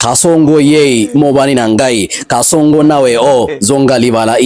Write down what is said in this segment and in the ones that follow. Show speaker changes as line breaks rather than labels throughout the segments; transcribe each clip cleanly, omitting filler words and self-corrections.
ካሶንጎዬ ሞባኒናንጋይ ካሶንጎ ናዌኦ ዞንጋሊ ባላይ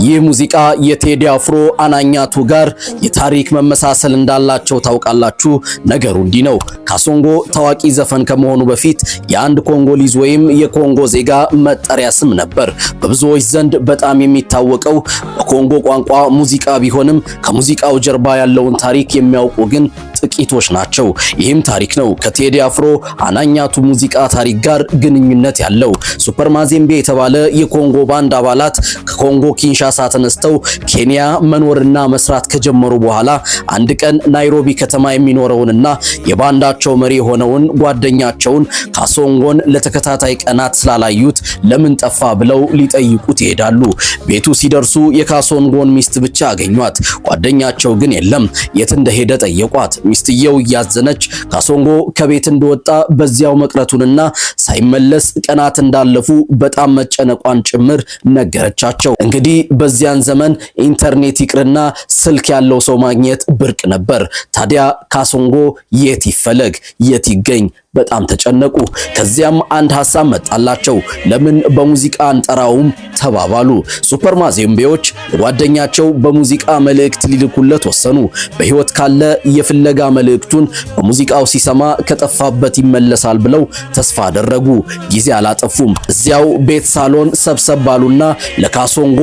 ይህ ሙዚቃ የቴዲ አፍሮ አናኛቱ ጋር የታሪክ መመሳሰል እንዳላቸው ታውቃላችሁ። ነገሩ እንዲህ ነው። ካሶንጎ ታዋቂ ዘፈን ከመሆኑ በፊት የአንድ ኮንጎሊዝ ወይም የኮንጎ ዜጋ መጠሪያ ስም ነበር። በብዙዎች ዘንድ በጣም የሚታወቀው በኮንጎ ቋንቋ ሙዚቃ ቢሆንም ከሙዚቃው ጀርባ ያለውን ታሪክ የሚያውቁ ግን ጥቂቶች ናቸው። ይህም ታሪክ ነው ከቴዲ አፍሮ አናኛቱ ሙዚቃ ታሪክ ጋር ግንኙነት ያለው። ሱፐር ማዜምቤ የተባለ የኮንጎ ባንድ አባላት ከኮንጎ ኪንሻሳ ተነስተው ኬንያ መኖርና መስራት ከጀመሩ በኋላ አንድ ቀን ናይሮቢ ከተማ የሚኖረውንና የባንዳቸው መሪ የሆነውን ጓደኛቸውን ካሶንጎን ለተከታታይ ቀናት ስላላዩት ለምን ጠፋ ብለው ሊጠይቁት ይሄዳሉ። ቤቱ ሲደርሱ የካሶንጎን ሚስት ብቻ አገኟት። ጓደኛቸው ግን የለም። የት እንደሄደ ጠየቋት። ሚስትየው እያዘነች ካሶንጎ ከቤት እንደወጣ በዚያው መቅረቱንና ሳይመለስ ቀናት እንዳለፉ በጣም መጨነቋን ጭምር ነገረቻቸው። እንግዲህ በዚያን ዘመን ኢንተርኔት ይቅርና ስልክ ያለው ሰው ማግኘት ብርቅ ነበር። ታዲያ ካሶንጎ የት ይፈለግ የት ይገኝ? በጣም ተጨነቁ። ከዚያም አንድ ሐሳብ መጣላቸው። ለምን በሙዚቃ አንጠራውም ተባባሉ። ሱፐር ማዜምቤዎች ጓደኛቸው በሙዚቃ መልእክት ሊልኩለት ወሰኑ። በህይወት ካለ የፍለጋ መልእክቱን በሙዚቃው ሲሰማ ከጠፋበት ይመለሳል ብለው ተስፋ አደረጉ። ጊዜ አላጠፉም። እዚያው ቤት ሳሎን ሰብሰብ ባሉና ለካሶንጎ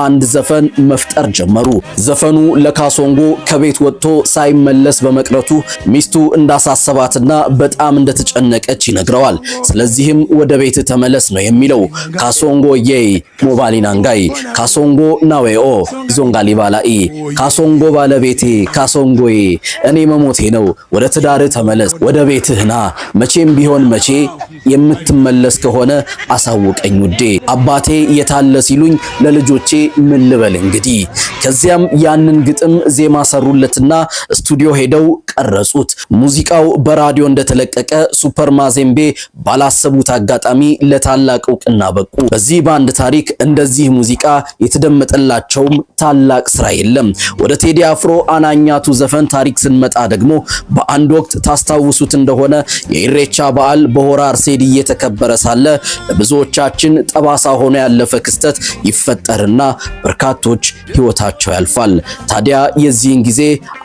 አንድ ዘፈን መፍጠር ጀመሩ። ዘፈኑ ለካሶንጎ ከቤት ወጥቶ ሳይመለስ በመቅረቱ ሚስቱ እንዳሳሰባትና በጣም ተጨነቀች ይነግረዋል። ስለዚህም ወደ ቤት ተመለስ ነው የሚለው። ካሶንጎ የይ ሞባኒናንጋይ ካሶንጎ ናዌኦ ዞንጋሊ ባላይ ካሶንጎ ባለቤቴ ካሶንጎዬ እኔ መሞቴ ነው፣ ወደ ትዳር ተመለስ፣ ወደ ቤትህና መቼም ቢሆን መቼ የምትመለስ ከሆነ አሳውቀኝ ውዴ፣ አባቴ የታለ ሲሉኝ ለልጆቼ ምን ልበል እንግዲህ። ከዚያም ያንን ግጥም ዜማ ሰሩለትና ስቱዲዮ ሄደው ቀረጹት። ሙዚቃው በራዲዮ እንደተለቀቀ ሱፐር ማዜምቤ ባላሰቡት አጋጣሚ ለታላቅ እውቅና በቁ። በዚህ ባንድ ታሪክ እንደዚህ ሙዚቃ የተደመጠላቸውም ታላቅ ስራ የለም። ወደ ቴዲ አፍሮ አናኛቱ ዘፈን ታሪክ ስንመጣ ደግሞ በአንድ ወቅት ታስታውሱት እንደሆነ የኢሬቻ በዓል በሆራ አርሴዲ እየተከበረ ሳለ ለብዙዎቻችን ጠባሳ ሆኖ ያለፈ ክስተት ይፈጠርና በርካቶች ህይወታቸው ያልፋል። ታዲያ የዚህን ጊዜ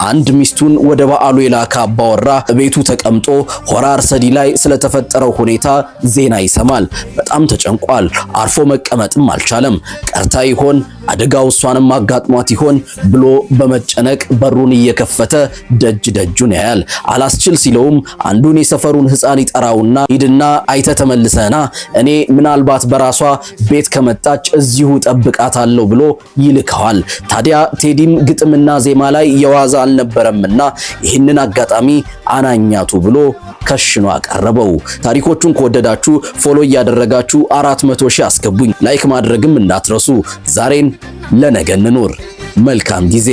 አንድ ሚስቱን ወደ በዓሉ የላከ አባወራ ቤቱ ተቀምጦ ሆራ አርሰዲ ላይ ስለተፈጠረው ሁኔታ ዜና ይሰማል። በጣም ተጨንቋል። አርፎ መቀመጥም አልቻለም። ቀርታ ይሆን አደጋው እሷንም አጋጥሟት ይሆን ብሎ በመጨነቅ በሩን እየከፈተ ደጅ ደጁን ያያል። አላስችል ሲለውም አንዱን የሰፈሩን ህፃን ይጠራውና ሂድና አይተ ተመልሰና እኔ ምናልባት በራሷ ቤት ከመጣች እዚሁ ጠብቃታለሁ ብሎ ይልከዋል። ታዲያ ቴዲም ግጥምና ዜማ ላይ የዋዛ አልነበረምና ይህንን አጋጣሚ አናኛቱ ብሎ ከሽኖ አቀረበው። ታሪኮቹን ከወደዳችሁ ፎሎ እያደረጋችሁ 400,000 አስገቡኝ። ላይክ ማድረግም እንዳትረሱ። ዛሬን ለነገ እንኑር። መልካም ጊዜ።